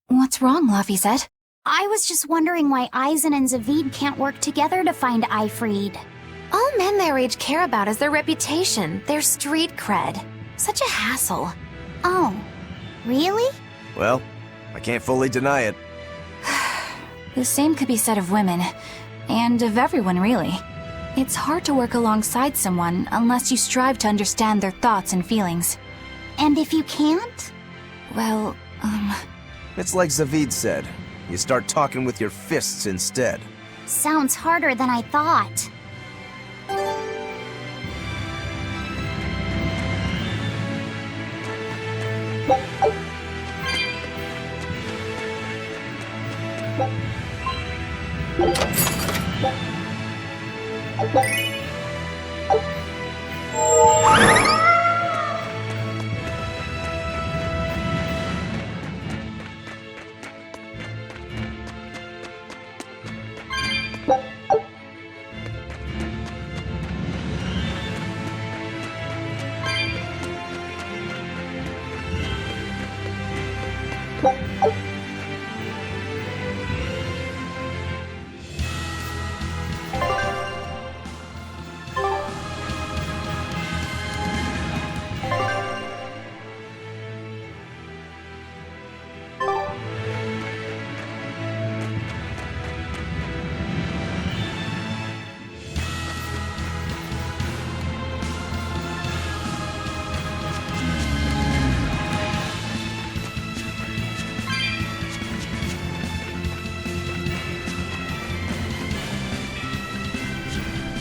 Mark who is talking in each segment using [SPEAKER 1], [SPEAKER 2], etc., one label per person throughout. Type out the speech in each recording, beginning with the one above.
[SPEAKER 1] What's wrong, Lafayette? I was just wondering why Eisen and Zavid can't work together to find Eifried.
[SPEAKER 2] All men their age care about is their reputation, their street cred. Such a hassle.
[SPEAKER 1] Oh, really?
[SPEAKER 3] Well, I can't fully deny it.
[SPEAKER 1] The same could be said of women, and of everyone, really. It's hard to work alongside someone unless you strive to understand their thoughts and feelings. And if you can't? Well,
[SPEAKER 3] It's like Zavid said. You start talking with your fists instead.
[SPEAKER 1] Sounds harder than I thought.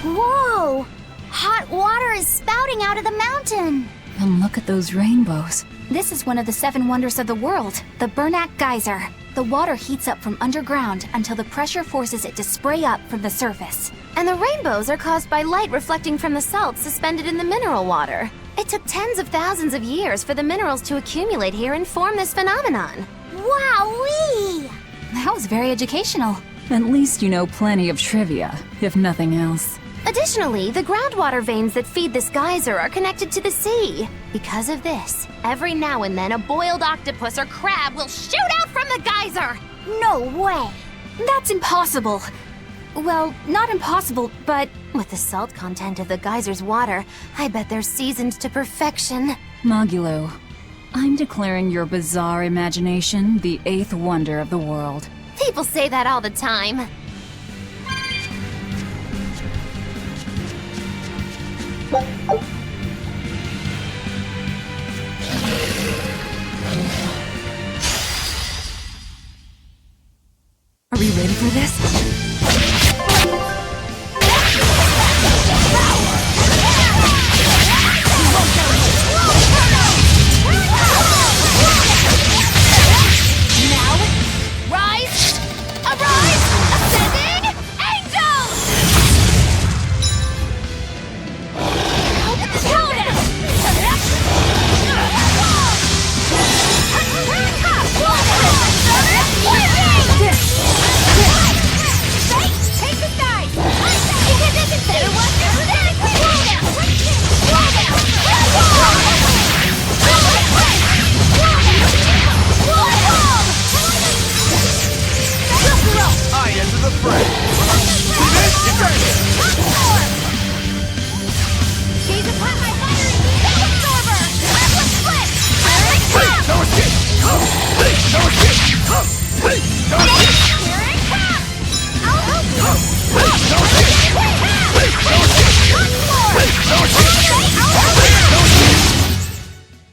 [SPEAKER 1] Whoa! Hot water is spouting out of the mountain!
[SPEAKER 4] And look at those rainbows.
[SPEAKER 1] This is one of the 7 wonders of the world, the Bernak Geyser. The water heats up from underground until the pressure forces it to spray up from the surface.
[SPEAKER 2] And the rainbows are caused by light reflecting from the salts suspended in the mineral water. It took tens of thousands of years for the minerals to accumulate here and form this phenomenon.
[SPEAKER 1] Wowee!
[SPEAKER 4] That was very educational. At least you know plenty of trivia, if nothing else.
[SPEAKER 2] Additionally, the groundwater veins that feed this geyser are connected to the sea. Because of this, every now and then a boiled octopus or crab will shoot out from the geyser!
[SPEAKER 1] No way! That's impossible! Well, not impossible, but...
[SPEAKER 2] With the salt content of the geyser's water, I bet they're seasoned to perfection.
[SPEAKER 4] Magulu, I'm declaring your bizarre imagination the 8th wonder of the world.
[SPEAKER 2] People say that all the time.
[SPEAKER 4] Are we ready for this?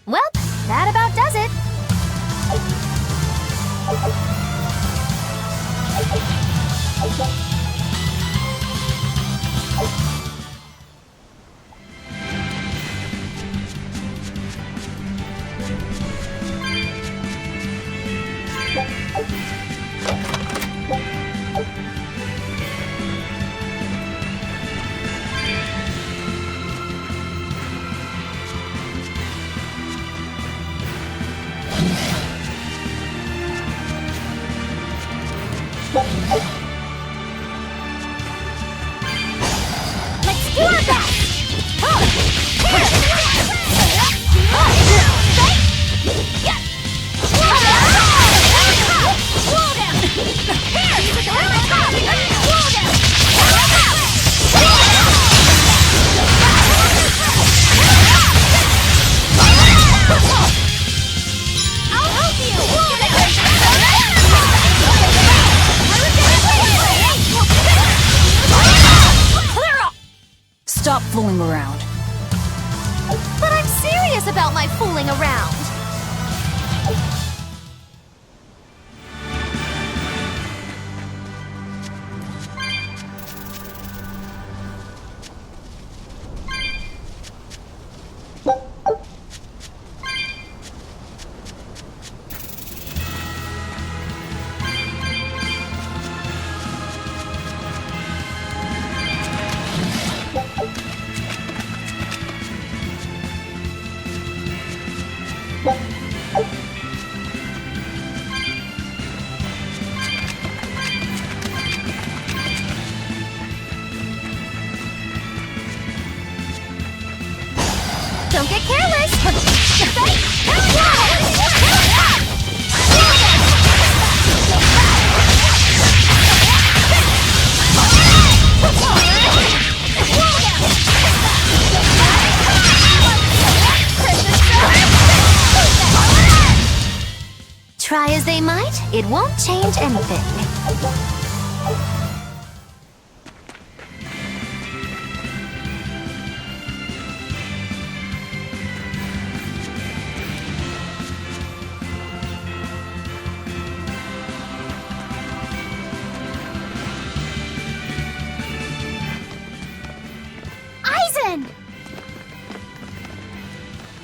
[SPEAKER 2] Well, that about does it. Let's do our best!
[SPEAKER 4] Stop fooling around.
[SPEAKER 2] But I'm serious about my fooling around. Don't get careless! Try as they might, it won't change anything.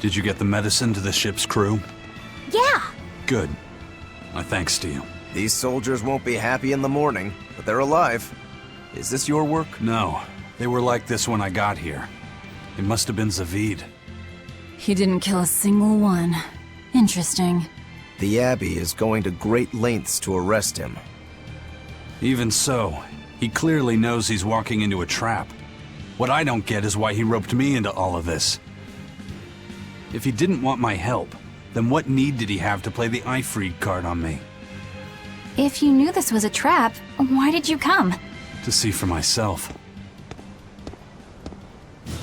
[SPEAKER 5] Did you get the medicine to the ship's crew?
[SPEAKER 2] Yeah.
[SPEAKER 5] Good. My thanks to you.
[SPEAKER 3] These soldiers won't be happy in the morning, but they're alive. Is this your work?
[SPEAKER 5] No. They were like this when I got here. It must have been Zavid.
[SPEAKER 4] He didn't kill a single one. Interesting.
[SPEAKER 3] The Abbey is going to great lengths to arrest him.
[SPEAKER 5] Even so, he clearly knows he's walking into a trap. What I don't get is why he roped me into all of this. If he didn't want my help, then what need did he have to play the Ifreed card on me?
[SPEAKER 1] If you knew this was a trap, why did you come?
[SPEAKER 5] To see for myself.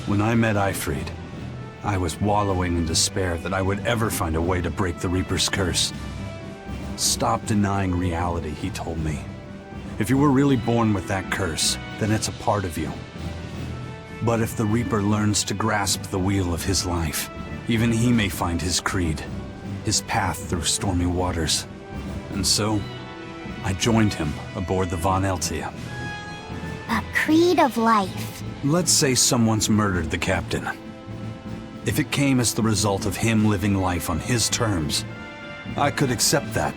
[SPEAKER 5] When I met Ifreed, I was wallowing in despair that I would ever find a way to break the Reaper's curse. Stop denying reality, he told me. If you were really born with that curse, then it's a part of you. But if the Reaper learns to grasp the wheel of his life, even he may find his creed, his path through stormy waters. And so, I joined him aboard the Von Eltia.
[SPEAKER 6] A creed of life.
[SPEAKER 5] Let's say someone's murdered the captain. If it came as the result of him living life on his terms, I could accept that.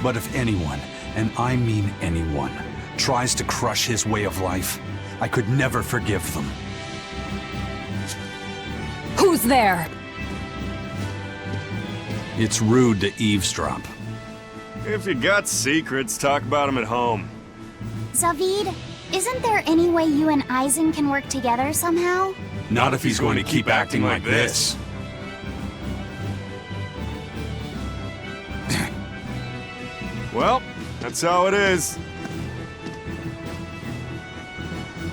[SPEAKER 5] But if anyone, and I mean anyone, tries to crush his way of life, I could never forgive them.
[SPEAKER 4] Who's there?
[SPEAKER 5] It's rude to eavesdrop.
[SPEAKER 7] If you got secrets, talk about them at home.
[SPEAKER 6] Zavid, isn't there any way you and Eisen can work together somehow?
[SPEAKER 5] Not if he's going to keep acting like this.
[SPEAKER 7] Well, that's how it is.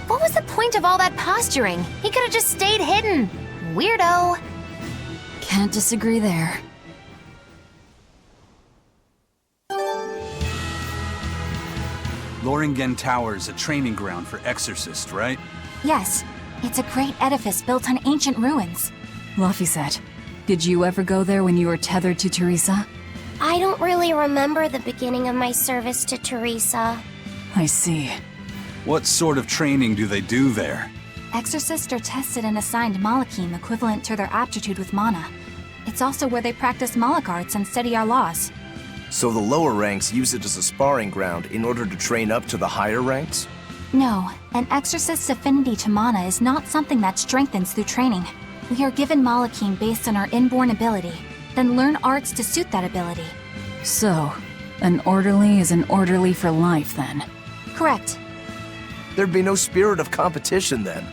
[SPEAKER 2] What was the point of all that posturing? He could have just stayed hidden. Weirdo.
[SPEAKER 4] Can't disagree there.
[SPEAKER 5] Loringen Tower is a training ground for exorcists, right?
[SPEAKER 1] Yes, it's a great edifice built on ancient ruins.
[SPEAKER 4] Laphicet, did you ever go there when you were tethered to Teresa?
[SPEAKER 6] I don't really remember the beginning of my service to Teresa.
[SPEAKER 4] I see.
[SPEAKER 5] What sort of training do they do there?
[SPEAKER 1] Exorcists are tested and assigned Malachim equivalent to their aptitude with mana. It's also where they practice Malach arts and study our laws.
[SPEAKER 3] So the lower ranks use it as a sparring ground in order to train up to the higher ranks?
[SPEAKER 1] No, an exorcist's affinity to mana is not something that strengthens through training. We are given Malachim based on our inborn ability, then learn arts to suit that ability.
[SPEAKER 4] So, an orderly is an orderly for life, then?
[SPEAKER 1] Correct.
[SPEAKER 3] There'd be no spirit of competition then.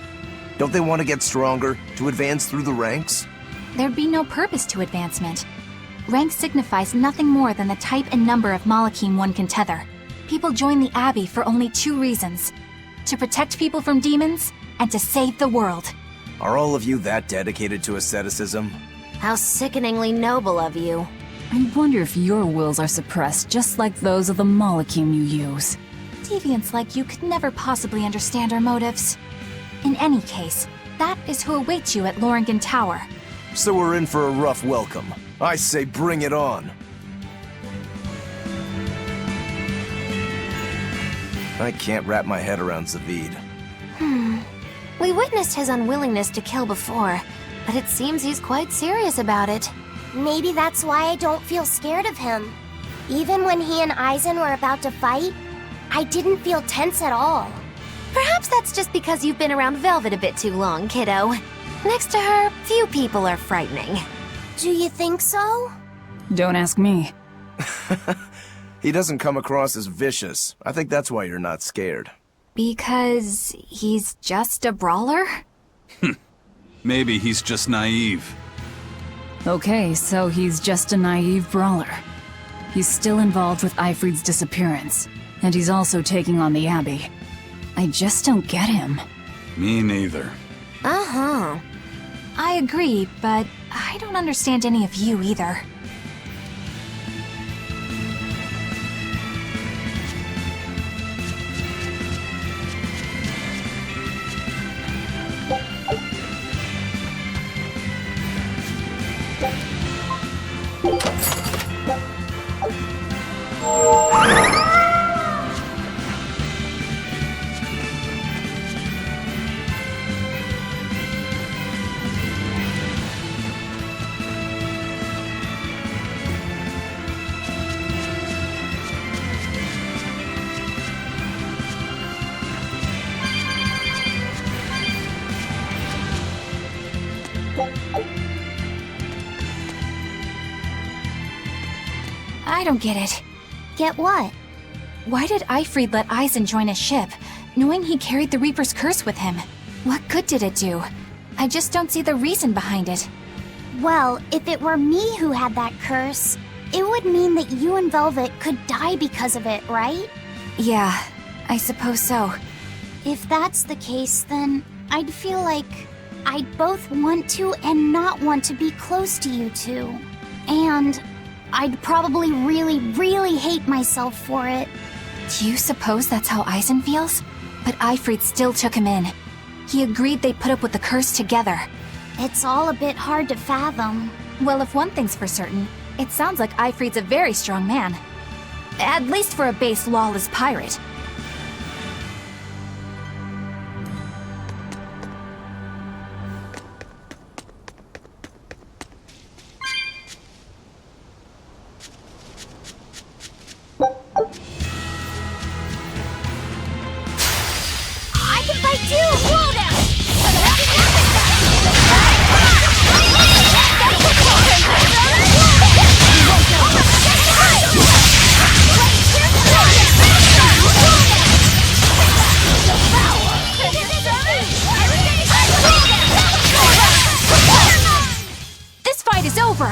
[SPEAKER 3] Don't they want to get stronger, to advance through the ranks?
[SPEAKER 1] There'd be no purpose to advancement. Rank signifies nothing more than the type and number of Malachim one can tether. People join the Abbey for only two reasons: to protect people from demons, and to save the world.
[SPEAKER 3] Are all of you that dedicated to asceticism?
[SPEAKER 2] How sickeningly noble of you.
[SPEAKER 4] I wonder if your wills are suppressed just like those of the Malachim you use.
[SPEAKER 1] Deviants like you could never possibly understand our motives. In any case, that is who awaits you at Loringen Tower.
[SPEAKER 3] So we're in for a rough welcome. I say bring it on. I can't wrap my head around Zavid.
[SPEAKER 2] We witnessed his unwillingness to kill before, but it seems he's quite serious about it.
[SPEAKER 6] Maybe that's why I don't feel scared of him. Even when he and Eisen were about to fight, I didn't feel tense at all.
[SPEAKER 2] Perhaps that's just because you've been around Velvet a bit too long, kiddo. Next to her, few people are frightening.
[SPEAKER 6] Do you think so?
[SPEAKER 4] Don't ask me.
[SPEAKER 3] He doesn't come across as vicious. I think that's why you're not scared.
[SPEAKER 1] Because he's just a brawler?
[SPEAKER 5] Maybe he's just naive.
[SPEAKER 4] Okay, so he's just a naive brawler. He's still involved with Eifried's disappearance, and he's also taking on the Abbey. I just don't get him.
[SPEAKER 5] Me neither.
[SPEAKER 2] Uh-huh.
[SPEAKER 1] I agree, but I don't understand any of you either. I don't get it.
[SPEAKER 6] Get what?
[SPEAKER 1] Why did Eifried let Eisen join his ship, knowing he carried the Reaper's curse with him? What good did it do? I just don't see the reason behind it.
[SPEAKER 6] Well, if it were me who had that curse, it would mean that you and Velvet could die because of it, right?
[SPEAKER 1] Yeah, I suppose so.
[SPEAKER 6] If that's the case, then I'd feel like I'd both want to and not want to be close to you two. And I'd probably really hate myself for it.
[SPEAKER 1] Do you suppose that's how Eisen feels? But Eifried still took him in. He agreed they'd put up with the curse together.
[SPEAKER 6] It's all a bit hard to fathom.
[SPEAKER 1] Well, if one thing's for certain, It sounds like Ifrit's a very strong man. At least for a base lawless pirate.
[SPEAKER 6] I can fight too! Whoa now!
[SPEAKER 1] This fight is over!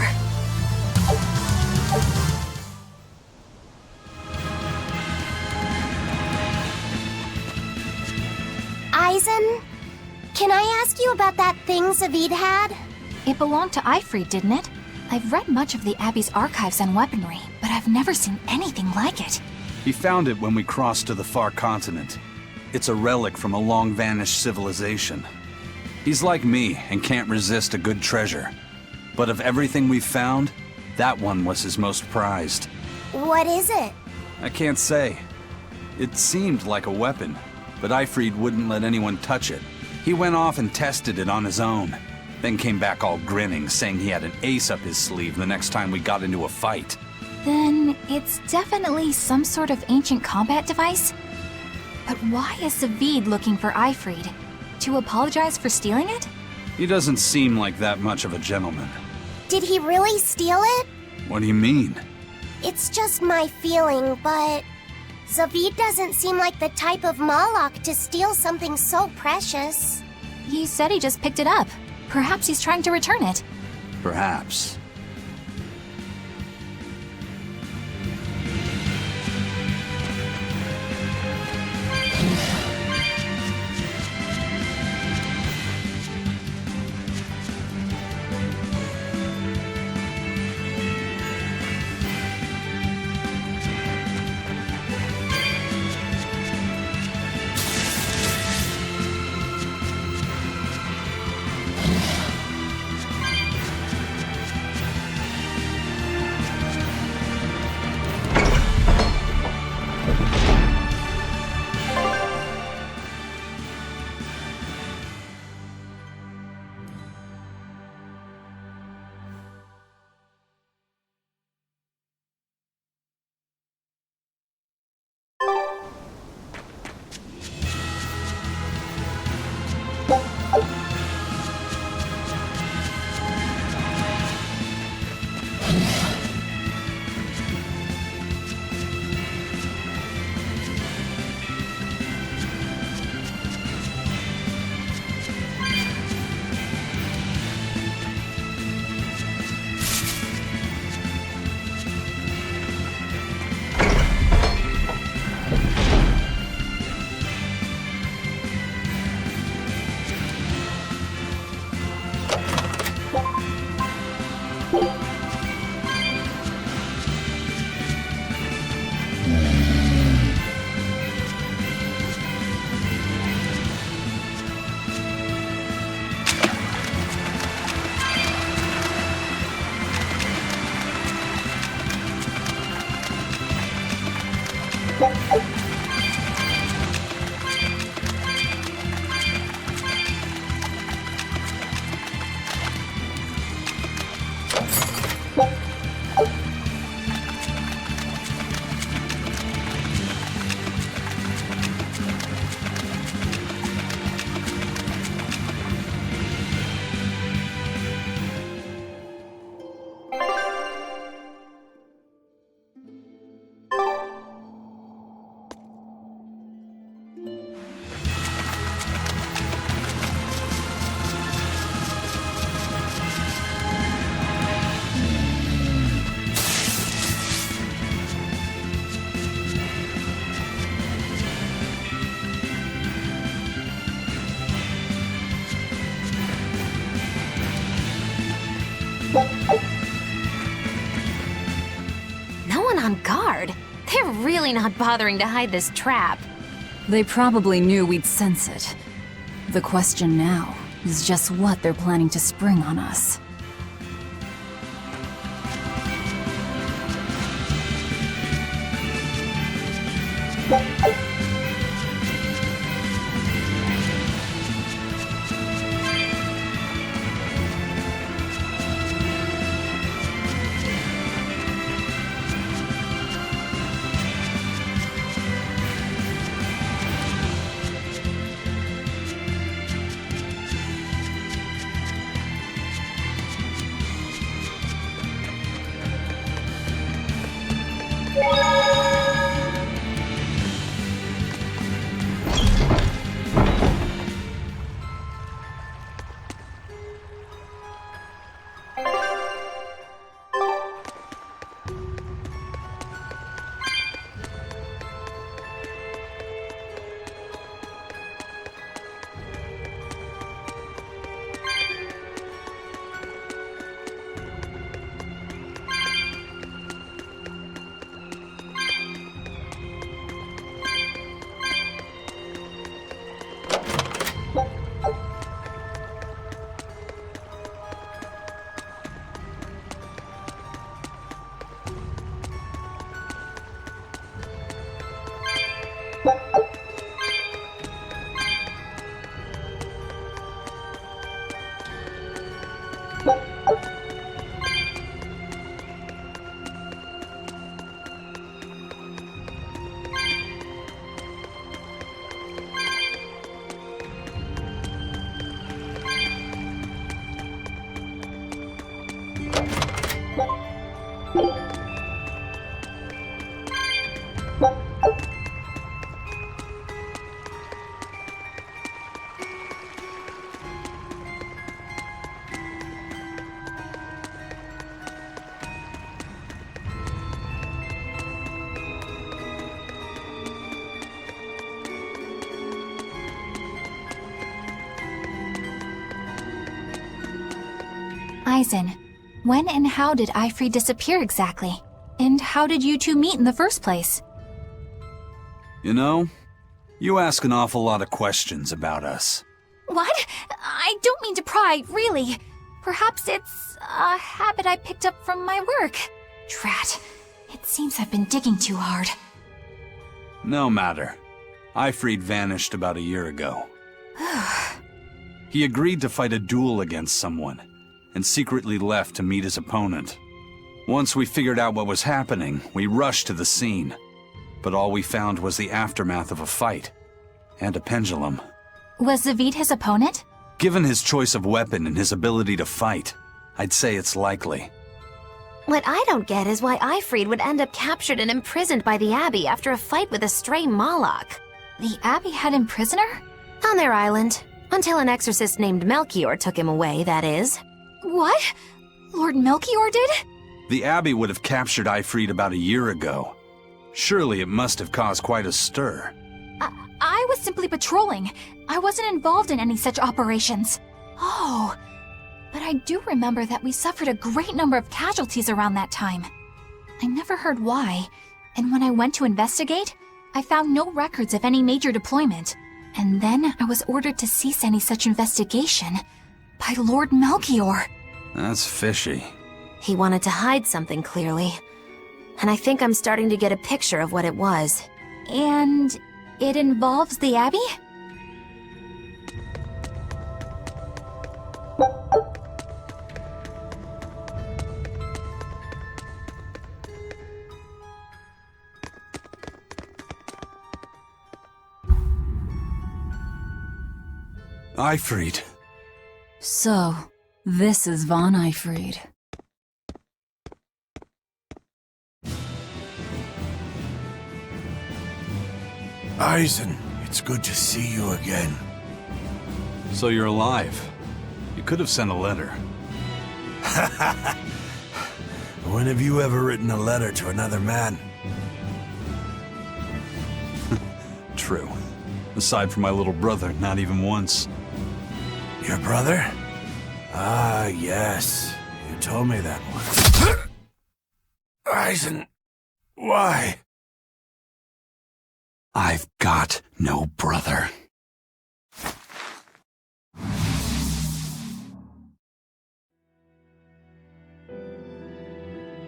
[SPEAKER 6] Aizen, can I ask you about that thing Zavid had?
[SPEAKER 1] It belonged to Ifrit, didn't it? I've read much of the Abbey's archives and weaponry, but I've never seen anything like it.
[SPEAKER 5] He found it when we crossed to the far continent. It's a relic from a long-vanished civilization. He's like me and can't resist a good treasure. But of everything we've found, that one was his most prized.
[SPEAKER 6] What is it?
[SPEAKER 5] I can't say. It seemed like a weapon, but Ifrit wouldn't let anyone touch it. He went off and tested it on his own, then came back all grinning, saying he had an ace up his sleeve the next time we got into a fight.
[SPEAKER 1] Then it's definitely some sort of ancient combat device? But why is Zavid looking for Ifrit? To apologize for stealing it?
[SPEAKER 5] He doesn't seem like that much of a gentleman.
[SPEAKER 6] Did he really steal it?
[SPEAKER 5] What do you mean?
[SPEAKER 6] It's just my feeling, but Zavid doesn't seem like the type of Malak to steal something so precious.
[SPEAKER 1] He said he just picked it up. Perhaps he's trying to return it.
[SPEAKER 5] Perhaps.
[SPEAKER 2] No one on guard. They're really not bothering to hide this trap.
[SPEAKER 4] They probably knew we'd sense it. The question now is just what they're planning to spring on us.
[SPEAKER 1] Eisen, when and how did Eifried disappear exactly? And how did you two meet in the first place?
[SPEAKER 5] You know, you ask an awful lot of questions about us.
[SPEAKER 1] What? I don't mean to pry, really. Perhaps it's a habit I picked up from my work. Drat. It seems I've been digging too hard.
[SPEAKER 5] No matter. Eifried vanished about a year ago. He agreed to fight a duel against someone, and secretly left to meet his opponent. Once we figured out what was happening, we rushed to the scene. But all we found was the aftermath of a fight, and a pendulum.
[SPEAKER 1] Was Zavid his opponent?
[SPEAKER 5] Given his choice of weapon and his ability to fight, I'd say it's likely.
[SPEAKER 2] What I don't get is why Eifried would end up captured and imprisoned by the Abbey after a fight with a stray Moloch.
[SPEAKER 1] The Abbey had him prisoner?
[SPEAKER 2] On their island. Until an exorcist named Melchior took him away, that is.
[SPEAKER 1] What? Lord Melchior did?
[SPEAKER 5] The Abbey would have captured Eifried about a year ago. Surely it must have caused quite a stir.
[SPEAKER 1] I was simply patrolling. I wasn't involved in any such operations. Oh, but I do remember that we suffered a great number of casualties around that time. I never heard why, and when I went to investigate, I found no records of any major deployment. And then I was ordered to cease any such investigation by Lord Melchior.
[SPEAKER 5] That's fishy.
[SPEAKER 2] He wanted to hide something, clearly. And I think I'm starting to get a picture of what it was.
[SPEAKER 1] And it involves the Abbey?
[SPEAKER 5] Eifried.
[SPEAKER 4] So, this is Von Eifried.
[SPEAKER 8] Eisen, it's good to see you again.
[SPEAKER 5] So you're alive. You could have sent a letter.
[SPEAKER 8] When have you ever written a letter to another man?
[SPEAKER 5] True. Aside from my little brother, not even once.
[SPEAKER 8] Your brother? Ah, yes. You told me that once. Eisen, why?
[SPEAKER 5] I've got no brother.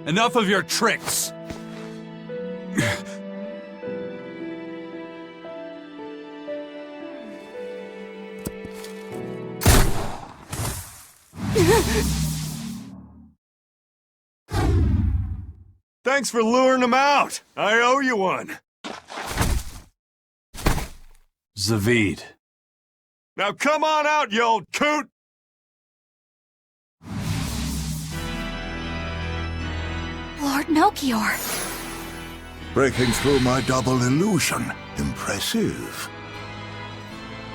[SPEAKER 5] Enough of your tricks!
[SPEAKER 7] Thanks for luring him out. I owe you one.
[SPEAKER 5] Zavid.
[SPEAKER 7] Now come on out, you old coot!
[SPEAKER 1] Lord Melchior.
[SPEAKER 8] Breaking through my double illusion. Impressive.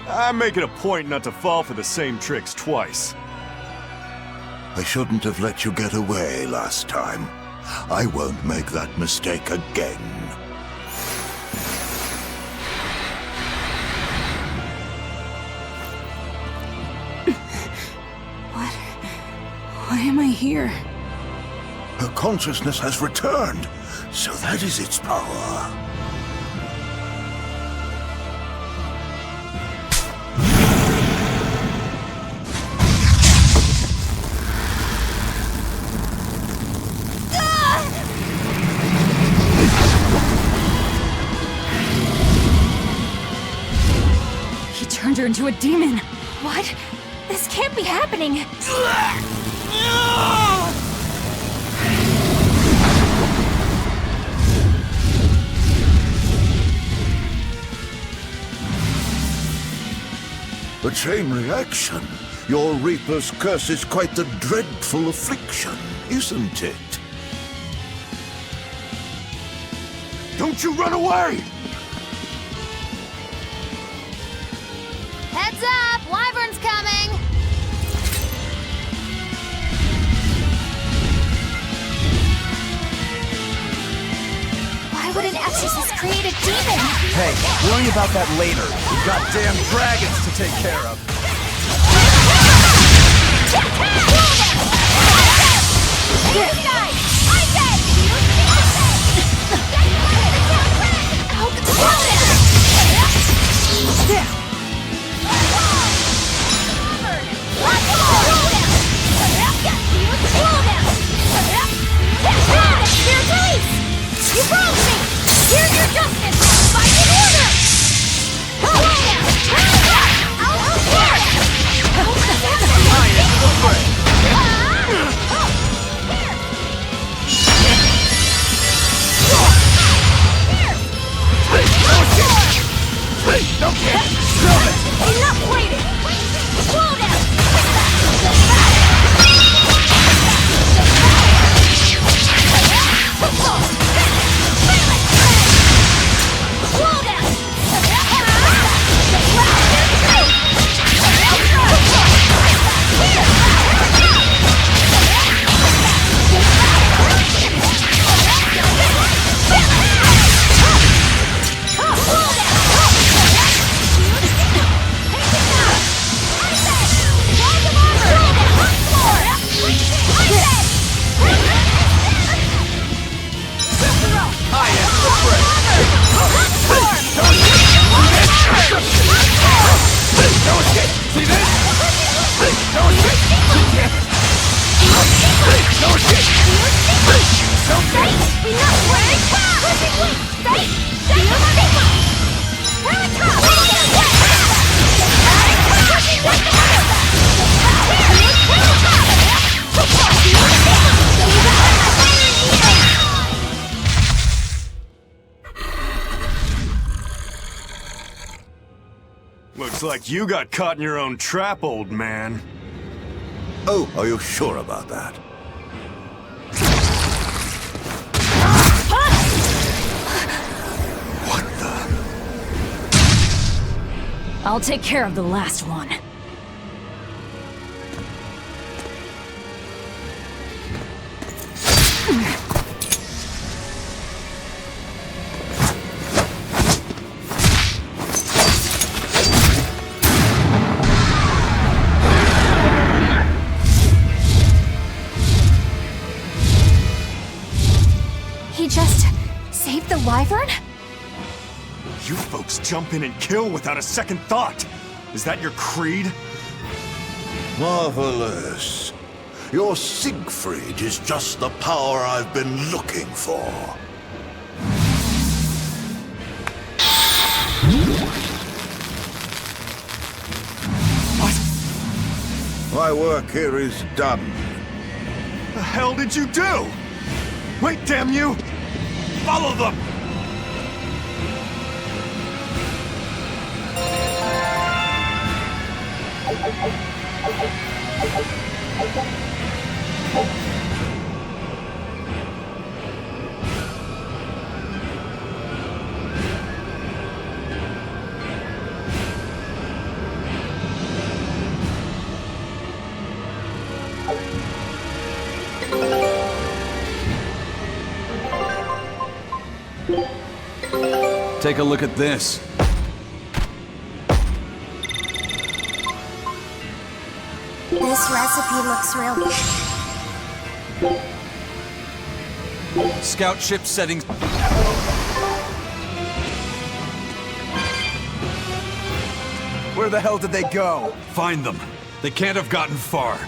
[SPEAKER 7] I make it a point not to fall for the same tricks twice.
[SPEAKER 8] I shouldn't have let you get away last time. I won't make that mistake again.
[SPEAKER 4] Why am I here?
[SPEAKER 8] Her consciousness has returned, so that is its power.
[SPEAKER 4] He turned her into a demon.
[SPEAKER 1] What? This can't be happening.
[SPEAKER 8] A chain reaction. Your Reaper's curse is quite the dreadful affliction, isn't it?
[SPEAKER 7] Don't you run away!
[SPEAKER 2] Heads up! Wyvern's coming!
[SPEAKER 1] Why would an exorcist create a demon?
[SPEAKER 3] Hey, worry about that later. We've got damn dragons to take care of.
[SPEAKER 2] You broke me! Here's your justice! Fight in order! Enough waiting! Slow down!
[SPEAKER 7] Looks like you got caught in your own trap, old man.
[SPEAKER 8] Oh, are you sure about that? What the?
[SPEAKER 4] I'll take care of the last one.
[SPEAKER 1] He just saved the wyvern?
[SPEAKER 7] You folks jump in and kill without a second thought. Is that your creed?
[SPEAKER 8] Marvelous. Your Siegfried is just the power I've been looking for.
[SPEAKER 7] What?
[SPEAKER 8] My work here is done.
[SPEAKER 7] The hell did you do? Wait, damn you! Follow them!
[SPEAKER 5] Take a look at this.
[SPEAKER 6] This recipe looks real.
[SPEAKER 5] Scout ship settings.
[SPEAKER 3] Where the hell did they go?
[SPEAKER 5] Find them. They can't have gotten far.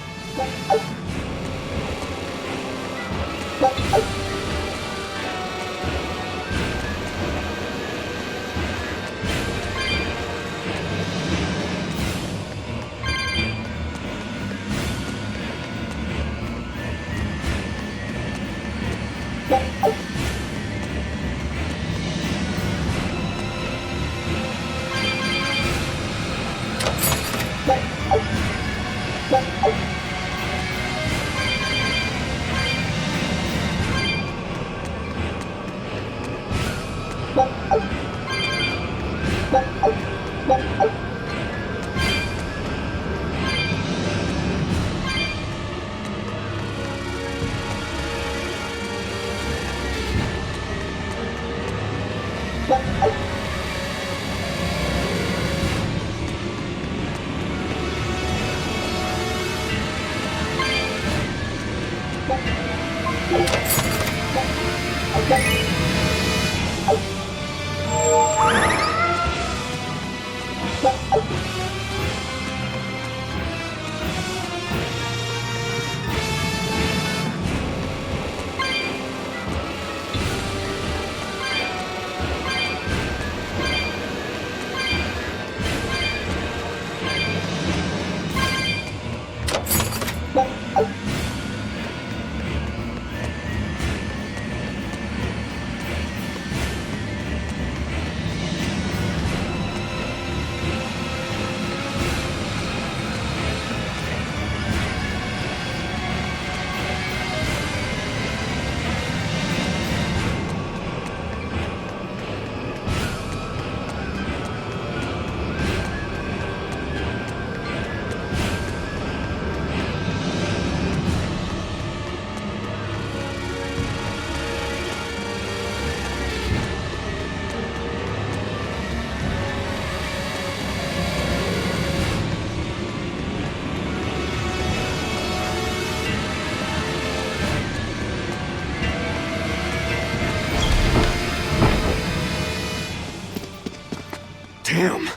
[SPEAKER 7] Damn.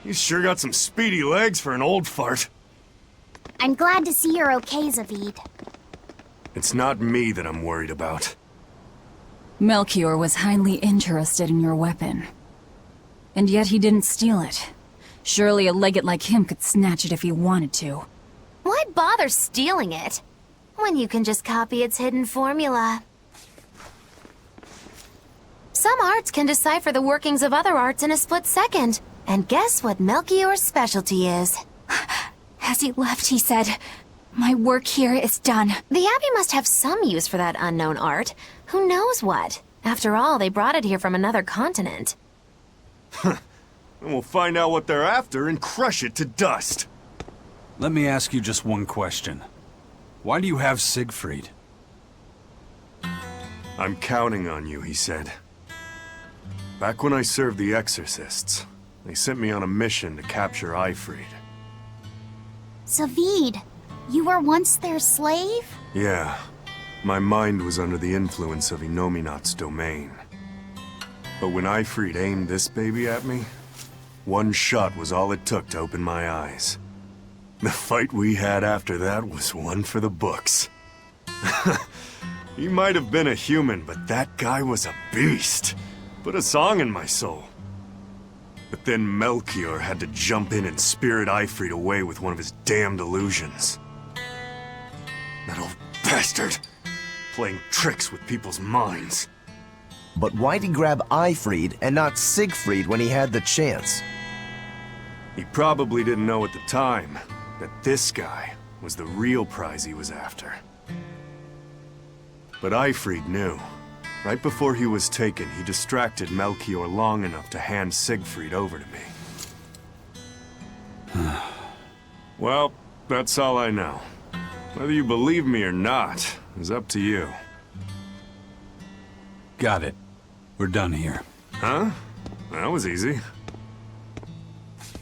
[SPEAKER 7] He's sure got some speedy legs for an old fart.
[SPEAKER 6] I'm glad to see you're okay, Zaveid.
[SPEAKER 7] It's not me that I'm worried about.
[SPEAKER 4] Melchior was highly interested in your weapon. And yet he didn't steal it. Surely a legate like him could snatch it if he wanted to.
[SPEAKER 2] Why bother stealing it when you can just copy its hidden formula? Some arts can decipher the workings of other arts in a split second. And guess what Melchior's specialty is?
[SPEAKER 1] As he left, he said, "My work here is done."
[SPEAKER 2] The Abbey must have some use for that unknown art. Who knows what? After all, they brought it here from another continent.
[SPEAKER 7] And we'll find out what they're after and crush it to dust.
[SPEAKER 5] Let me ask you just one question. Why do you have Siegfried?
[SPEAKER 7] I'm counting on you, he said. Back when I served the Exorcists, they sent me on a mission to capture Eifried.
[SPEAKER 6] Zaveid, you were once their slave?
[SPEAKER 7] Yeah. My mind was under the influence of Inominat's domain. But when Eifried aimed this baby at me, one shot was all it took to open my eyes. The fight we had after that was one for the books. He might have been a human, but that guy was a beast. Put a song in my soul. But then Melchior had to jump in and spirit Eifried away with one of his damned illusions. That old bastard! playing tricks with people's minds.
[SPEAKER 3] But why'd he grab Ifrid and not Siegfried when he had the chance?
[SPEAKER 7] He probably didn't know at the time that this guy was the real prize he was after. But Ifrid knew. Right before he was taken, he distracted Melchior long enough to hand Siegfried over to me. Well, that's all I know. Whether you believe me or not is up to you.
[SPEAKER 5] Got it. We're done here.
[SPEAKER 7] Huh? That was easy.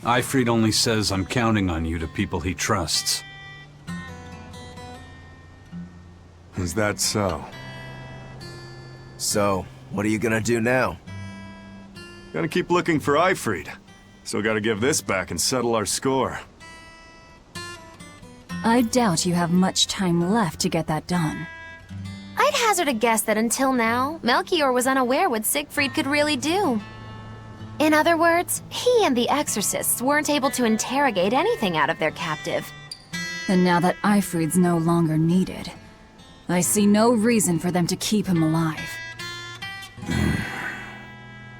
[SPEAKER 5] Ifrid only says I'm counting on you to people he trusts.
[SPEAKER 7] Is that so?
[SPEAKER 3] So, what are you gonna do now?
[SPEAKER 7] Gotta keep looking for Ifrid. Still gotta give this back and settle our score.
[SPEAKER 4] I doubt you have much time left to get that done.
[SPEAKER 2] I'd hazard a guess that until now, Melchior was unaware what Siegfried could really do. In other words, he and the exorcists weren't able to interrogate anything out of their captive.
[SPEAKER 4] And now that Ifrid's no longer needed, I see no reason for them to keep him alive.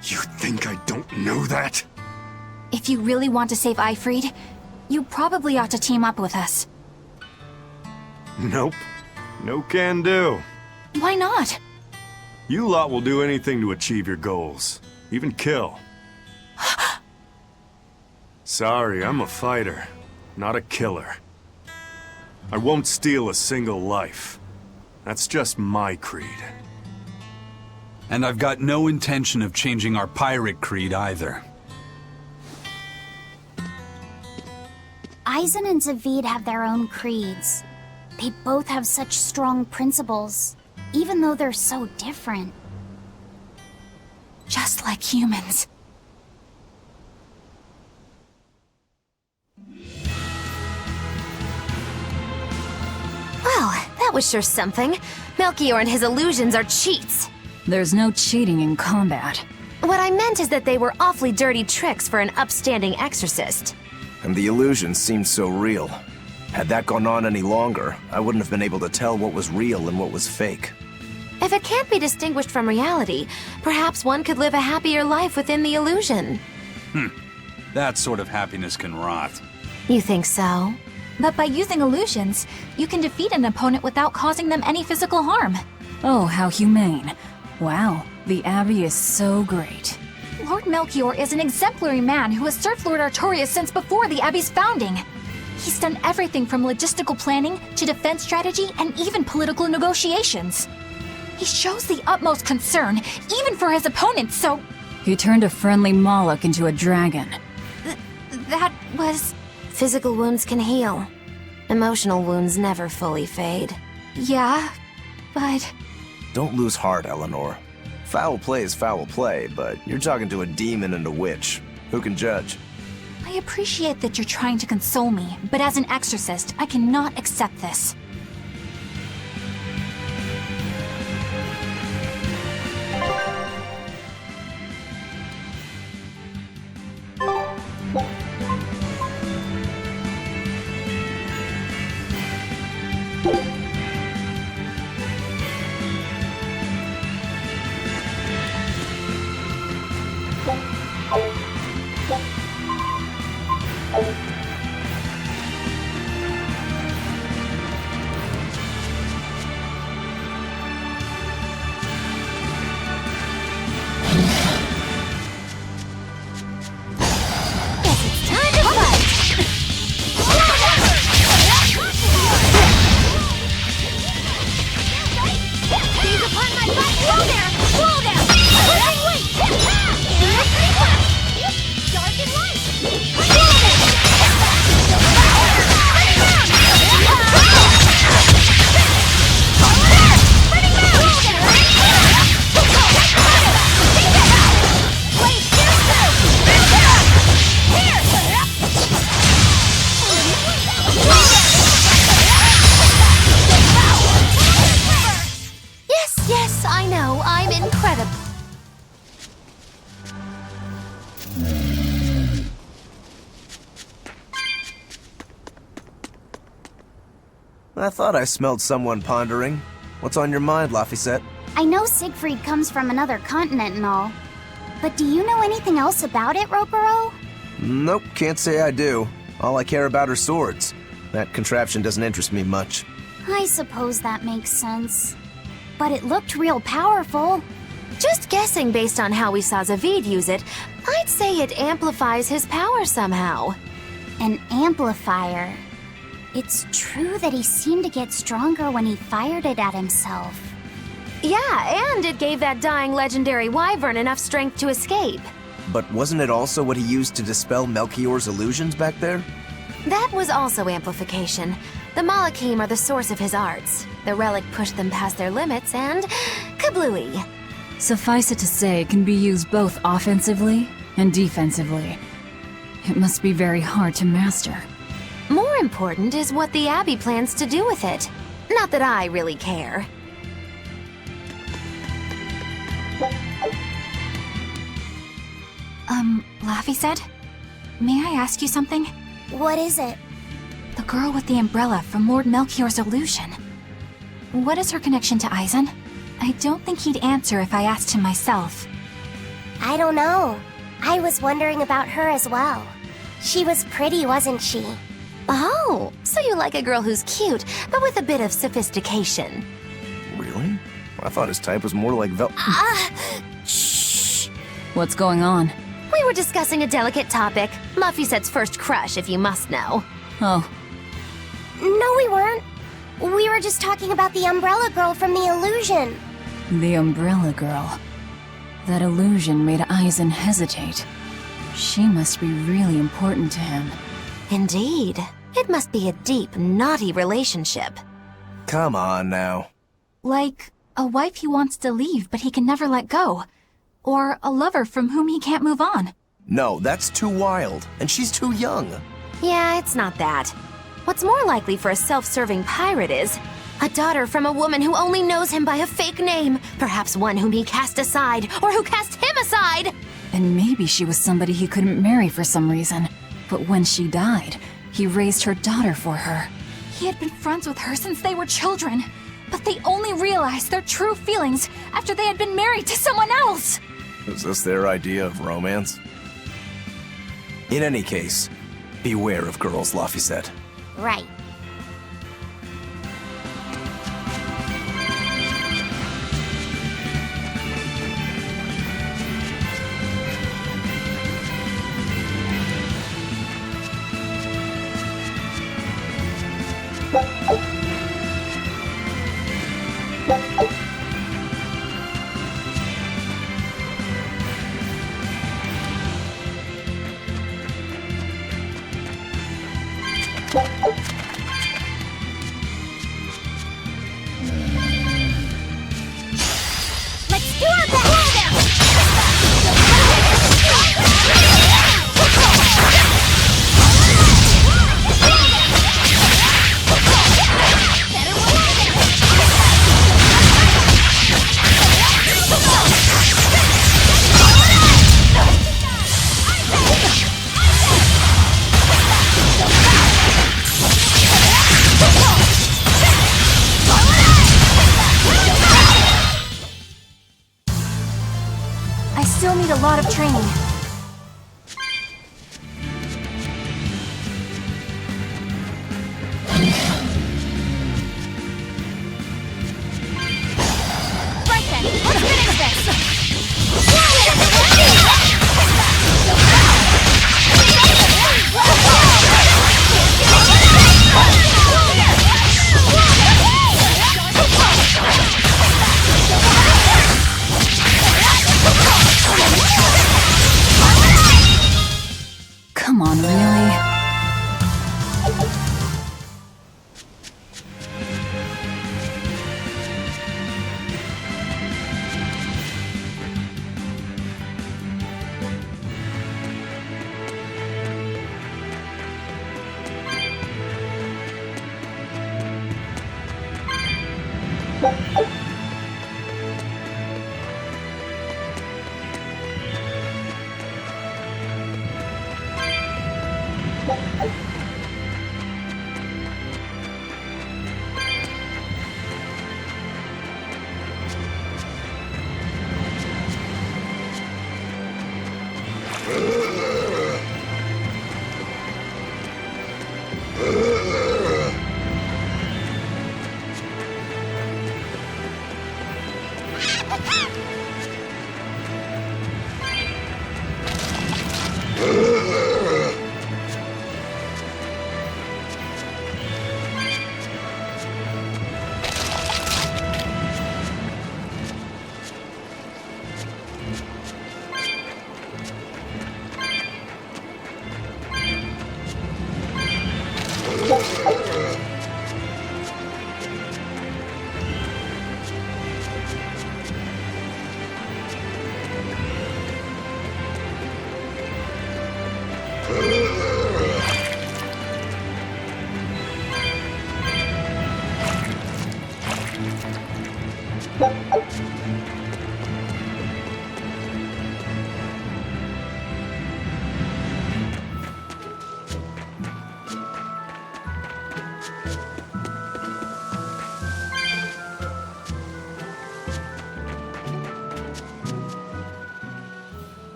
[SPEAKER 7] You think I don't know that?
[SPEAKER 1] If you really want to save Ifrid, you probably ought to team up with us.
[SPEAKER 7] Nope. No can do.
[SPEAKER 1] Why not?
[SPEAKER 7] You lot will do anything to achieve your goals. Even kill. Sorry, I'm a fighter, not a killer. I won't steal a single life. That's just my creed.
[SPEAKER 5] And I've got no intention of changing our pirate creed either.
[SPEAKER 6] Eisen and Zavid have their own creeds. They both have such strong principles, even though they're so different.
[SPEAKER 1] Just like humans.
[SPEAKER 2] Well, that was sure something. Melchior and his illusions are cheats.
[SPEAKER 4] There's no cheating in combat.
[SPEAKER 2] What I meant is that they were awfully dirty tricks for an upstanding exorcist.
[SPEAKER 3] And the illusions seemed so real. Had that gone on any longer, I wouldn't have been able to tell what was real and what was fake.
[SPEAKER 2] If it can't be distinguished from reality, perhaps one could live a happier life within the illusion.
[SPEAKER 5] That sort of happiness can rot.
[SPEAKER 2] You think so?
[SPEAKER 1] But by using illusions, you can defeat an opponent without causing them any physical harm.
[SPEAKER 4] Oh, how humane. Wow, the Abbey is so great.
[SPEAKER 1] Lord Melchior is an exemplary man who has served Lord Artorias since before the Abbey's founding. He's done everything from logistical planning to defense strategy and even political negotiations. He shows the utmost concern, even for his opponents, so...
[SPEAKER 4] He turned a friendly Moloch into a dragon.
[SPEAKER 1] That was...
[SPEAKER 2] Physical wounds can heal. Emotional wounds never fully fade.
[SPEAKER 1] Yeah, but...
[SPEAKER 3] Don't lose heart, Eleanor. Foul play is foul play, but you're talking to a demon and a witch. Who can judge?
[SPEAKER 1] I appreciate that you're trying to console me, but as an exorcist, I cannot accept this.
[SPEAKER 2] Yes, I know, I'm incredible.
[SPEAKER 3] I thought I smelled someone pondering. What's on your mind, Laphicet?
[SPEAKER 6] I know Siegfried comes from another continent and all, but do you know anything else about it, Ropero?
[SPEAKER 3] Nope, can't say I do. All I care about are swords. That contraption doesn't interest me much.
[SPEAKER 6] I suppose that makes sense. But it looked real powerful.
[SPEAKER 2] Just guessing based on how we saw Zavid use it, I'd say it amplifies his power somehow.
[SPEAKER 6] An amplifier. It's true that he seemed to get stronger when he fired it at himself.
[SPEAKER 2] Yeah, and it gave that dying legendary wyvern enough strength to escape.
[SPEAKER 3] But wasn't it also what he used to dispel Melchior's illusions back there?
[SPEAKER 2] That was also amplification. The Malachim are the source of his arts. The relic pushed them past their limits and... kablooey.
[SPEAKER 4] Suffice it to say, it can be used both offensively and defensively. It must be very hard to master.
[SPEAKER 2] More important is what the Abbey plans to do with it. Not that I really care.
[SPEAKER 1] Laphicet? May I ask you something?
[SPEAKER 6] What is it?
[SPEAKER 1] The girl with the umbrella from Lord Melchior's illusion. What is her connection to Eisen? I don't think he'd answer if I asked him myself.
[SPEAKER 9] I don't know. I was wondering about her as well. She was pretty, wasn't she?
[SPEAKER 2] Oh, so you like a girl who's cute, but with a bit of sophistication.
[SPEAKER 3] Really? I thought his type was more like
[SPEAKER 6] Shh!
[SPEAKER 4] What's going on?
[SPEAKER 2] We were discussing a delicate topic. Laphicet's first crush, if you must know.
[SPEAKER 4] Oh,
[SPEAKER 9] No, we weren't. We were just talking about the umbrella girl from the illusion.
[SPEAKER 4] the umbrella girl. That illusion made Eisen hesitate. She must be really important to him.
[SPEAKER 2] Indeed. It must be a deep, naughty relationship.
[SPEAKER 3] Come on now.
[SPEAKER 1] Like a wife he wants to leave but he can never let go. Or a lover from whom he can't move on.
[SPEAKER 3] No, that's too wild, and she's too young.
[SPEAKER 2] Yeah, it's not that. What's more likely for a self-serving pirate is a daughter from a woman who only knows him by a fake name, perhaps one whom he cast aside, or who cast him aside!
[SPEAKER 4] And maybe she was somebody he couldn't marry for some reason. But when she died, he raised her daughter for her.
[SPEAKER 1] He had been friends with her since they were children, but they only realized their true feelings after they had been married to someone else.
[SPEAKER 3] Is this their idea of romance? In any case, beware of girls, Laphicet.
[SPEAKER 9] Right.
[SPEAKER 6] Let's do our best!
[SPEAKER 1] I still need a lot of training.
[SPEAKER 6] Right then, let's finish this!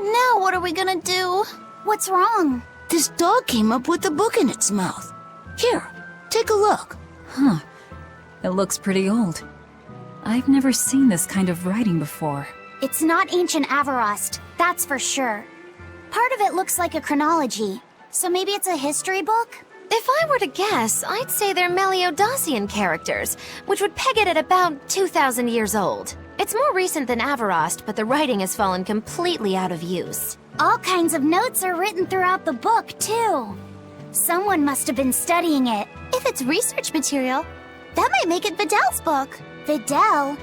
[SPEAKER 6] Now what are we gonna do? What's wrong?
[SPEAKER 10] This dog came up with a book in its mouth. Here, take a look.
[SPEAKER 4] Huh. It looks pretty old. I've never seen this kind of writing before.
[SPEAKER 6] It's not ancient Avarost, that's for sure. Part of it looks like a chronology, so maybe it's a history book?
[SPEAKER 2] If I were to guess, I'd say they're Meliodosian characters, which would peg it at about 2,000 years old. It's more recent than Avarost, but the writing has fallen completely out of use.
[SPEAKER 6] All kinds of notes are written throughout the book, too. Someone must have been studying it. If it's research material, that might make it Videl's book. Videl?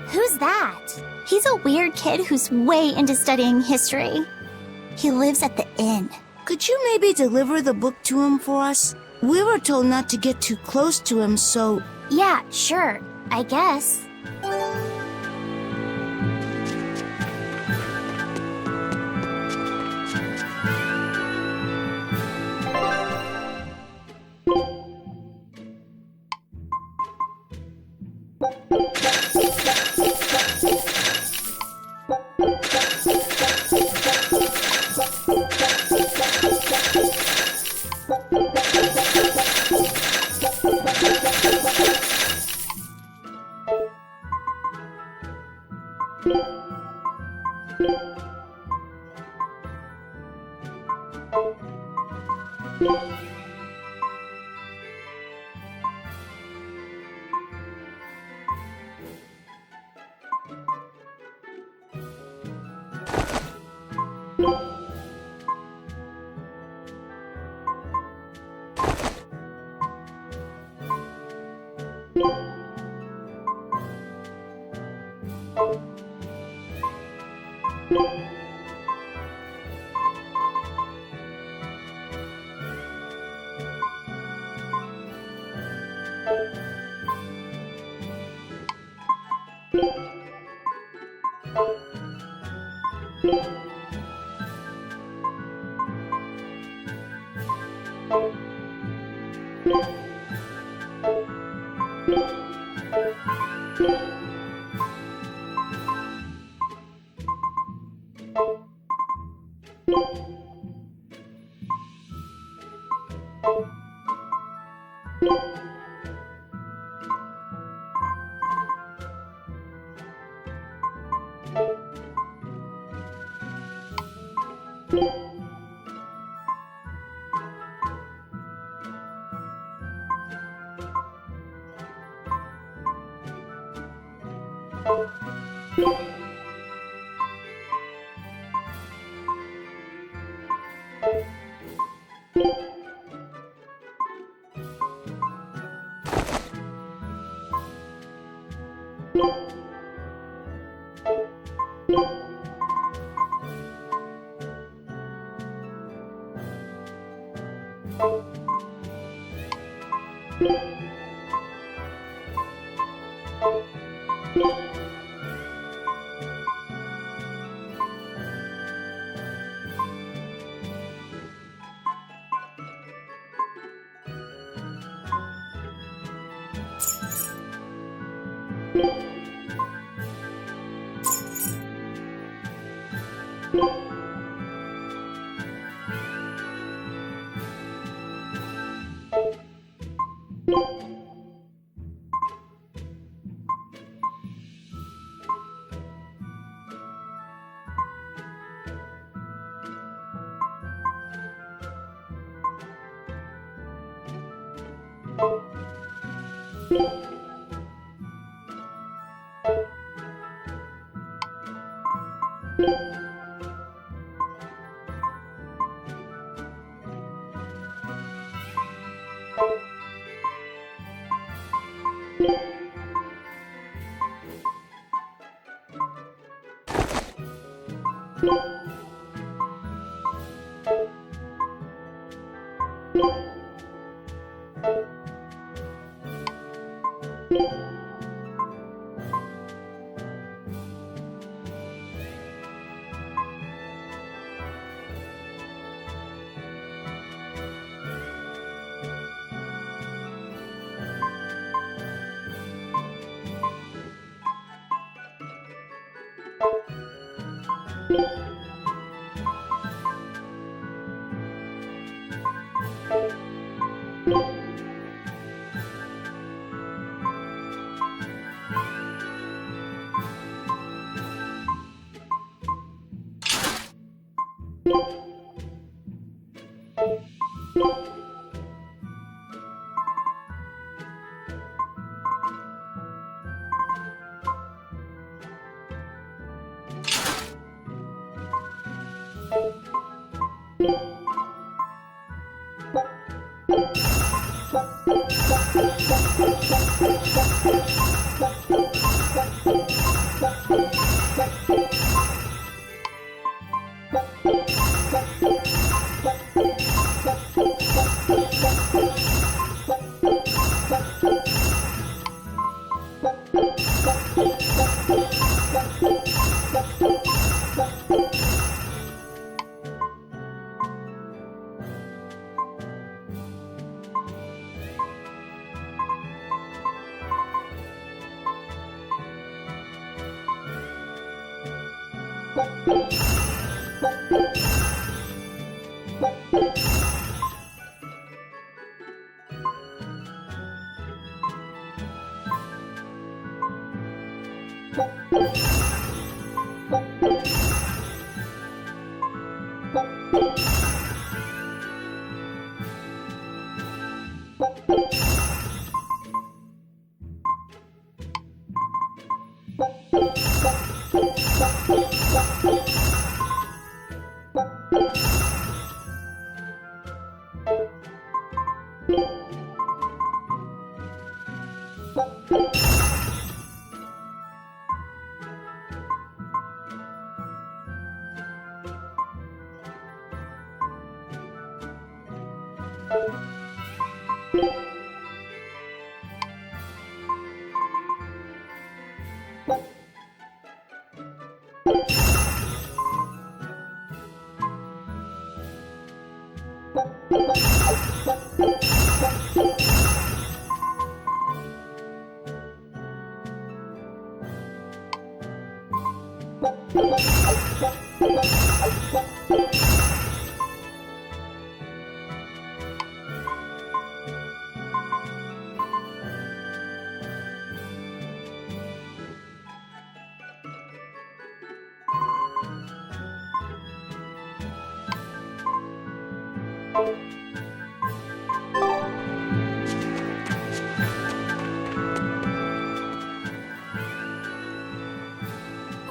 [SPEAKER 6] Who's that? He's a weird kid who's way into studying history. He lives at the inn.
[SPEAKER 10] Could you maybe deliver the book to him for us? We were told not to get too close to him, so...
[SPEAKER 6] Yeah, sure. I guess.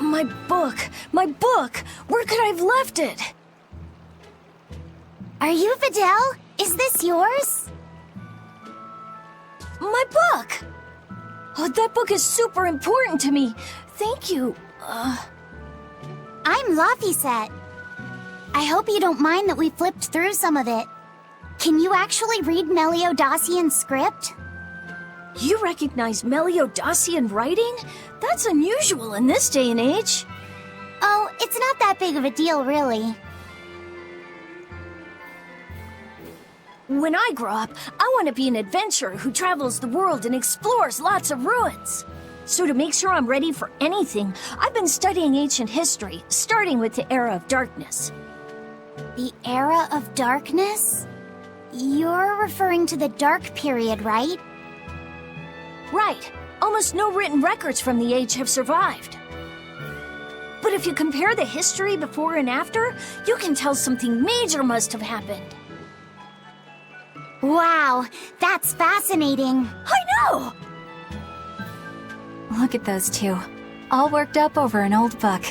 [SPEAKER 11] My book! My book! Where could I have left it?
[SPEAKER 9] Are you Videl? Is this yours?
[SPEAKER 11] My book! Oh, that book is super important to me. Thank you.
[SPEAKER 9] I'm Laphicet. I hope you don't mind that we flipped through some of it. Can you actually read Meliodacian script?
[SPEAKER 11] You recognize Meliodacian writing? That's unusual in this day and age.
[SPEAKER 9] Oh, it's not that big of a deal, really.
[SPEAKER 11] When I grow up, I want to be an adventurer who travels the world and explores lots of ruins. So to make sure I'm ready for anything, I've been studying ancient history, starting with the Era of Darkness.
[SPEAKER 9] The Era of Darkness? You're referring to the Dark Period, right?
[SPEAKER 11] Right. Almost no written records from the age have survived. But if you compare the history before and after, you can tell something major must have happened.
[SPEAKER 9] Wow, that's fascinating.
[SPEAKER 11] I know!
[SPEAKER 1] Look at those two, all worked up over an old book.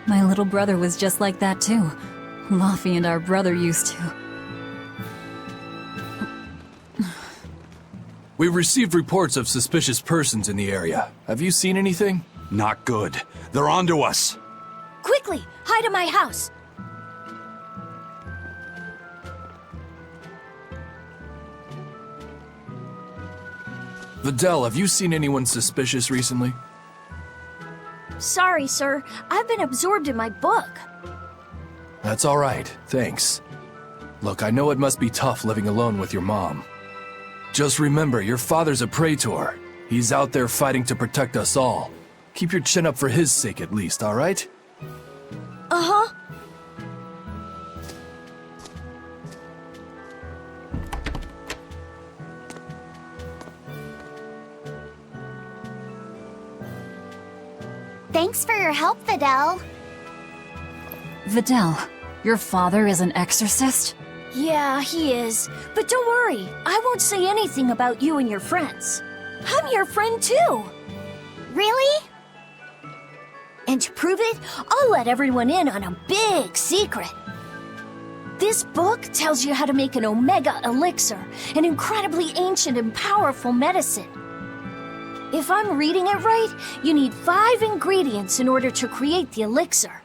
[SPEAKER 4] My little brother was just like that too. Luffy and our brother used to.
[SPEAKER 12] We've received reports of suspicious persons in the area. Have you seen anything?
[SPEAKER 5] Not good. They're onto us.
[SPEAKER 11] Quickly, hide in my house.
[SPEAKER 12] Videl, have you seen anyone suspicious recently?
[SPEAKER 11] Sorry, sir. I've been absorbed in my book.
[SPEAKER 12] That's all right, thanks. Look, I know it must be tough living alone with your mom. Just remember, your father's a praetor. He's out there fighting to protect us all. Keep your chin up for his sake at least, all right?
[SPEAKER 11] Uh-huh.
[SPEAKER 9] Thanks for your help, Videl.
[SPEAKER 4] Videl, your father is an exorcist?
[SPEAKER 11] Yeah, he is. But don't worry, I won't say anything about you and your friends. I'm your friend too.
[SPEAKER 9] Really?
[SPEAKER 11] And to prove it, I'll let everyone in on a big secret. This book tells you how to make an Omega Elixir, an incredibly ancient and powerful medicine. If I'm reading it right, you need 5 ingredients in order to create the elixir.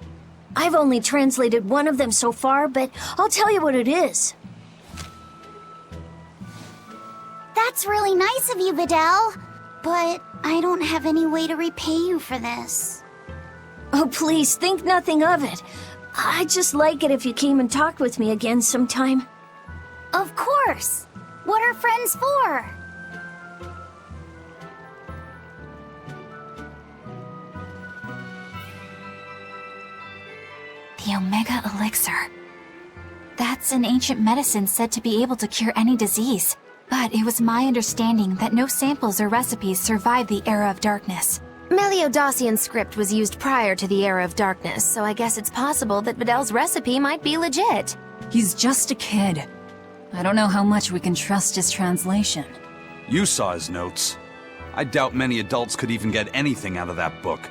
[SPEAKER 11] I've only translated one of them so far, but I'll tell you what it is.
[SPEAKER 9] That's really nice of you, Videl. But I don't have any way to repay you for this.
[SPEAKER 11] Oh, please, think nothing of it. I'd just like it if you came and talked with me again sometime.
[SPEAKER 9] Of course. What are friends for?
[SPEAKER 1] The Omega Elixir. That's an ancient medicine said to be able to cure any disease. But it was my understanding that no samples or recipes survived the Era of Darkness.
[SPEAKER 2] Meliodacian script was used prior to the Era of Darkness, so I guess it's possible that Videl's recipe might be legit.
[SPEAKER 4] He's just a kid. I don't know how much we can trust his translation.
[SPEAKER 5] You saw his notes. I doubt many adults could even get anything out of that book.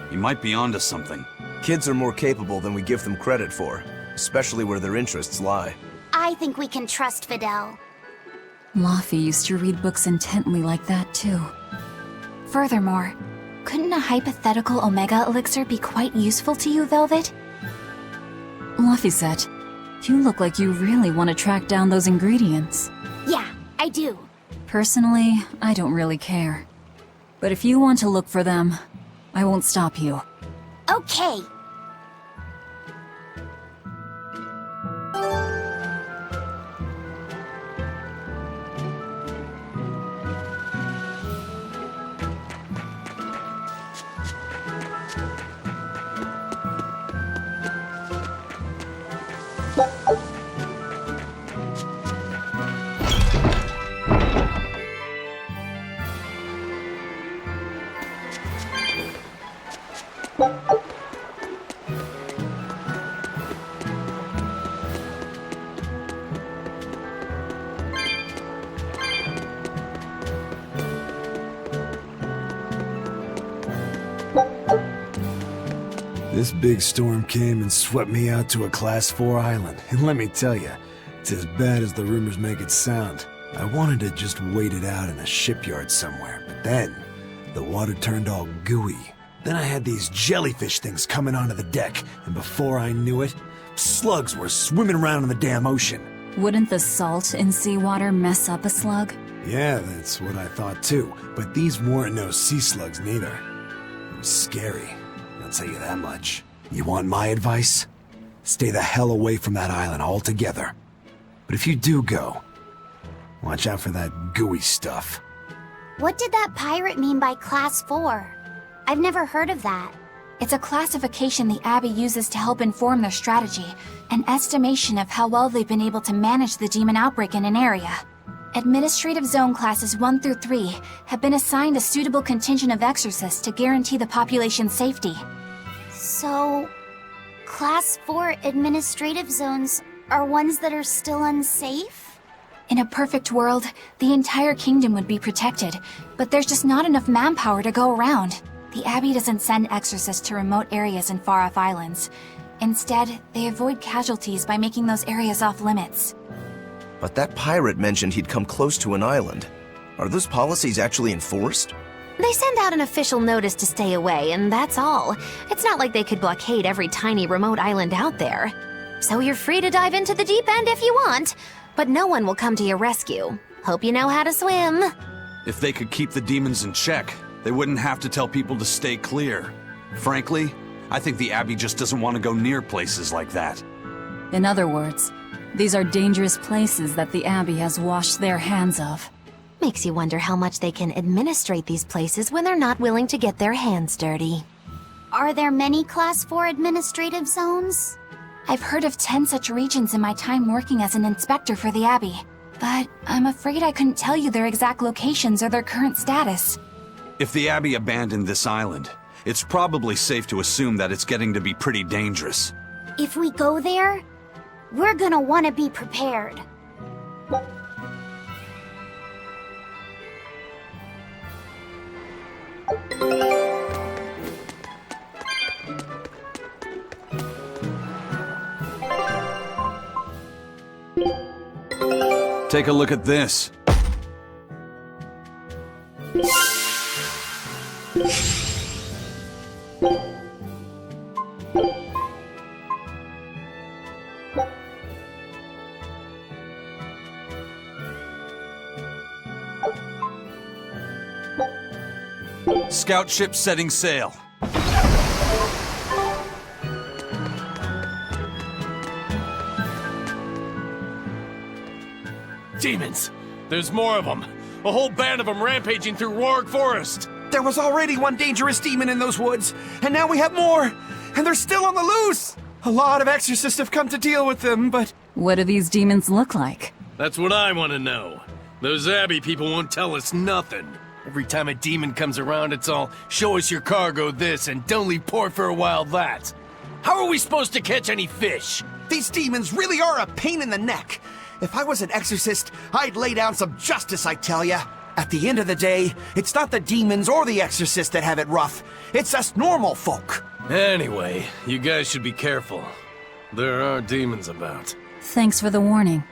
[SPEAKER 5] He might be onto something.
[SPEAKER 3] Kids are more capable than we give them credit for, especially where their interests lie.
[SPEAKER 9] I think we can trust Videl.
[SPEAKER 4] Luffy used to read books intently like that too.
[SPEAKER 1] Furthermore, couldn't a hypothetical Omega Elixir be quite useful to you, Velvet?
[SPEAKER 4] Laphicet, you look like you really want to track down those ingredients.
[SPEAKER 9] Yeah, I do.
[SPEAKER 4] Personally, I don't really care. But if you want to look for them, I won't stop you.
[SPEAKER 9] Okay.
[SPEAKER 13] This big storm came and swept me out to a Class 4 island, and let me tell you, it's as bad as the rumors make it sound. I wanted to just wait it out in a shipyard somewhere, but then the water turned all gooey. Then I had these jellyfish things coming onto the deck, and before I knew it, slugs were swimming around in the damn ocean.
[SPEAKER 4] Wouldn't the salt in seawater mess up a slug?
[SPEAKER 13] Yeah, that's what I thought too, but these weren't no sea slugs neither. It was scary, I'll tell you that much. You want my advice? Stay the hell away from that island altogether. But if you do go, watch out for that gooey stuff.
[SPEAKER 9] What did that pirate mean by Class 4? I've never heard of that.
[SPEAKER 1] It's a classification the Abbey uses to help inform their strategy, an estimation of how well they've been able to manage the demon outbreak in an area. Administrative Zone Classes 1 through 3 have been assigned a suitable contingent of exorcists to guarantee the population's safety.
[SPEAKER 9] So, Class 4 administrative zones are ones that are still unsafe?
[SPEAKER 1] In a perfect world, the entire kingdom would be protected, but there's just not enough manpower to go around. The Abbey doesn't send exorcists to remote areas and far-off islands. Instead, they avoid casualties by making those areas off-limits.
[SPEAKER 3] But that pirate mentioned he'd come close to an island. Are those policies actually enforced?
[SPEAKER 2] They send out an official notice to stay away, and that's all. It's not like they could blockade every tiny remote island out there. So you're free to dive into the deep end if you want, but no one will come to your rescue. Hope you know how to swim.
[SPEAKER 5] If they could keep the demons in check, they wouldn't have to tell people to stay clear. Frankly, I think the Abbey just doesn't want to go near places like that.
[SPEAKER 4] In other words, these are dangerous places that the Abbey has washed their hands of.
[SPEAKER 2] Makes you wonder how much they can administrate these places when they're not willing to get their hands dirty.
[SPEAKER 9] Are there many Class 4 administrative zones?
[SPEAKER 1] I've heard of 10 such regions in my time working as an inspector for the Abbey, but I'm afraid I couldn't tell you their exact locations or their current status.
[SPEAKER 5] If the Abbey abandoned this island, it's probably safe to assume that it's getting to be pretty dangerous.
[SPEAKER 9] If we go there, we're gonna want to be prepared.
[SPEAKER 5] Take a look at this. Scout ship setting sail.
[SPEAKER 14] Demons! There's more of them! A whole band of them rampaging through Roark Forest!
[SPEAKER 15] There was already one dangerous demon in those woods, and now we have more! And they're still on the loose! A lot of exorcists have come to deal with them, but...
[SPEAKER 4] What do these demons look like?
[SPEAKER 14] That's what I want to know. Those Abbey people won't tell us nothing. Every time a demon comes around, it's all, show us your cargo this, and don't leave port for a while that. How are we supposed to catch any fish?
[SPEAKER 15] These demons really are a pain in the neck. If I was an exorcist, I'd lay down some justice, I tell ya. At the end of the day, it's not the demons or the exorcists that have it rough. It's us normal folk.
[SPEAKER 14] Anyway, you guys should be careful. There are demons about.
[SPEAKER 4] Thanks for the warning.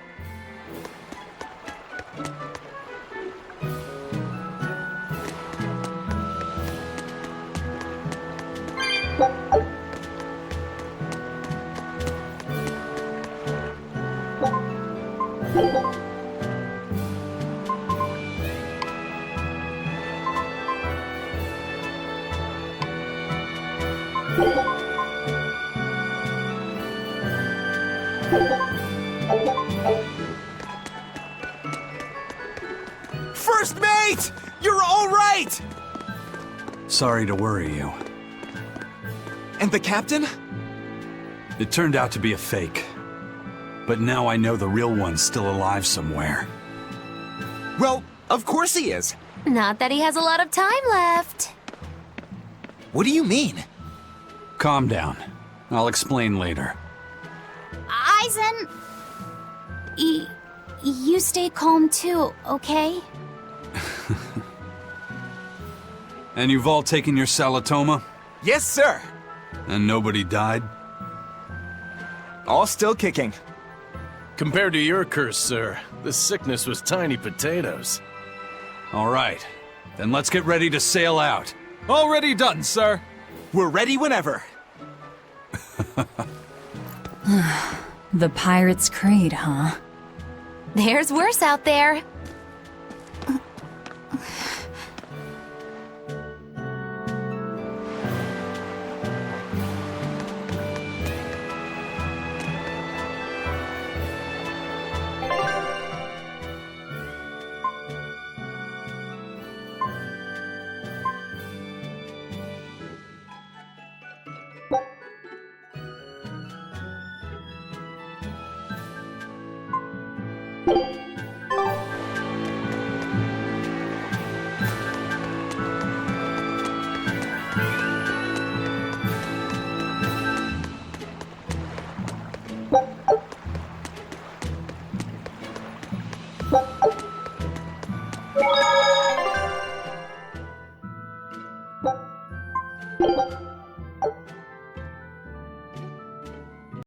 [SPEAKER 15] First mate! You're all right!
[SPEAKER 5] Sorry to worry you.
[SPEAKER 15] And the captain?
[SPEAKER 5] It turned out to be a fake. But now I know the real one's still alive somewhere.
[SPEAKER 15] Well, of course he is.
[SPEAKER 2] Not that he has a lot of time left.
[SPEAKER 15] What do you mean?
[SPEAKER 5] Calm down. I'll explain later.
[SPEAKER 9] Eisen! You stay calm too, okay?
[SPEAKER 5] And you've all taken your salatoma?
[SPEAKER 15] Yes, sir.
[SPEAKER 5] And nobody died?
[SPEAKER 15] All still kicking.
[SPEAKER 14] Compared to your curse, sir, this sickness was tiny potatoes.
[SPEAKER 5] All right. Then let's get ready to sail out.
[SPEAKER 15] Already done, sir. We're ready whenever.
[SPEAKER 4] The Pirate's Creed, huh?
[SPEAKER 2] There's worse out there.